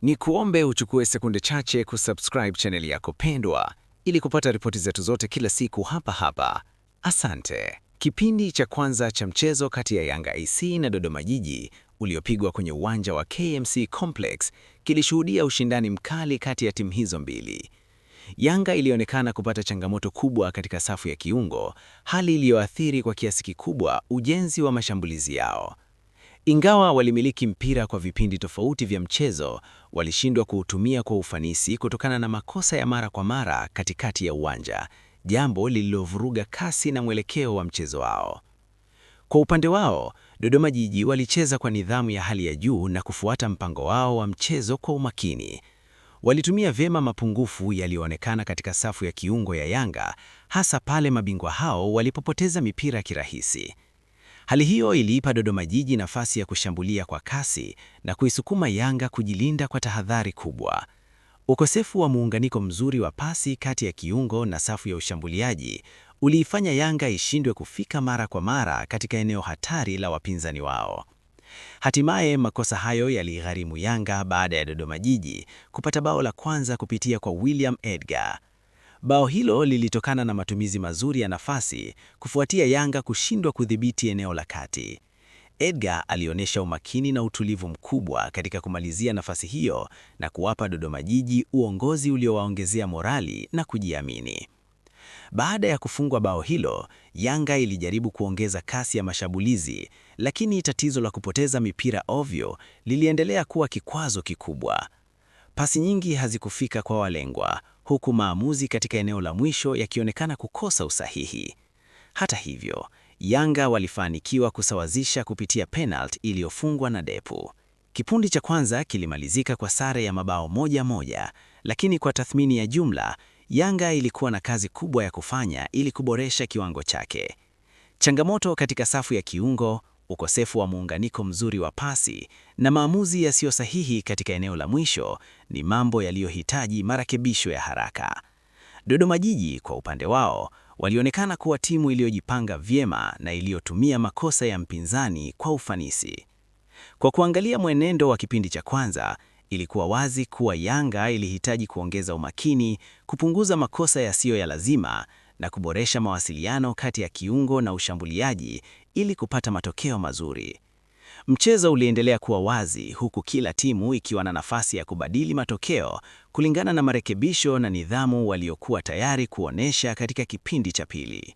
Ni kuombe uchukue sekunde chache kusubscribe channel yako pendwa ili kupata ripoti zetu zote kila siku hapa hapa. Asante. Kipindi cha kwanza cha mchezo kati ya Yanga AC na Dodoma Jiji uliopigwa kwenye uwanja wa KMC Complex kilishuhudia ushindani mkali kati ya timu hizo mbili. Yanga ilionekana kupata changamoto kubwa katika safu ya kiungo, hali iliyoathiri kwa kiasi kikubwa ujenzi wa mashambulizi yao. Ingawa walimiliki mpira kwa vipindi tofauti vya mchezo, walishindwa kuutumia kwa ufanisi kutokana na makosa ya mara kwa mara katikati ya uwanja, jambo lililovuruga kasi na mwelekeo wa mchezo wao. Kwa upande wao, Dodoma Jiji walicheza kwa nidhamu ya hali ya juu na kufuata mpango wao wa mchezo kwa umakini. Walitumia vyema mapungufu yaliyoonekana katika safu ya kiungo ya Yanga, hasa pale mabingwa hao walipopoteza mipira kirahisi. Hali hiyo iliipa Dodoma Jiji nafasi ya kushambulia kwa kasi na kuisukuma Yanga kujilinda kwa tahadhari kubwa. Ukosefu wa muunganiko mzuri wa pasi kati ya kiungo na safu ya ushambuliaji uliifanya Yanga ishindwe kufika mara kwa mara katika eneo hatari la wapinzani wao. Hatimaye makosa hayo yaligharimu Yanga baada ya Dodoma Jiji kupata bao la kwanza kupitia kwa William Edgar. Bao hilo lilitokana na matumizi mazuri ya nafasi kufuatia Yanga kushindwa kudhibiti eneo la kati. Edgar alionyesha umakini na utulivu mkubwa katika kumalizia nafasi hiyo na kuwapa Dodoma Jiji uongozi uliowaongezea morali na kujiamini. Baada ya kufungwa bao hilo, Yanga ilijaribu kuongeza kasi ya mashambulizi, lakini tatizo la kupoteza mipira ovyo liliendelea kuwa kikwazo kikubwa. Pasi nyingi hazikufika kwa walengwa, huku maamuzi katika eneo la mwisho yakionekana kukosa usahihi. Hata hivyo, Yanga walifanikiwa kusawazisha kupitia penalti iliyofungwa na Depu. Kipindi cha kwanza kilimalizika kwa sare ya mabao 1-1, lakini kwa tathmini ya jumla, Yanga ilikuwa na kazi kubwa ya kufanya ili kuboresha kiwango chake. Changamoto katika safu ya kiungo, ukosefu wa muunganiko mzuri wa pasi na maamuzi yasiyo sahihi katika eneo la mwisho ni mambo yaliyohitaji marekebisho ya haraka. Dodoma Jiji kwa upande wao walionekana kuwa timu iliyojipanga vyema na iliyotumia makosa ya mpinzani kwa ufanisi. Kwa kuangalia mwenendo wa kipindi cha kwanza, ilikuwa wazi kuwa Yanga ilihitaji kuongeza umakini, kupunguza makosa yasiyo ya lazima na kuboresha mawasiliano kati ya kiungo na ushambuliaji ili kupata matokeo mazuri. Mchezo uliendelea kuwa wazi huku kila timu ikiwa na nafasi ya kubadili matokeo kulingana na marekebisho na nidhamu waliokuwa tayari kuonesha katika kipindi cha pili.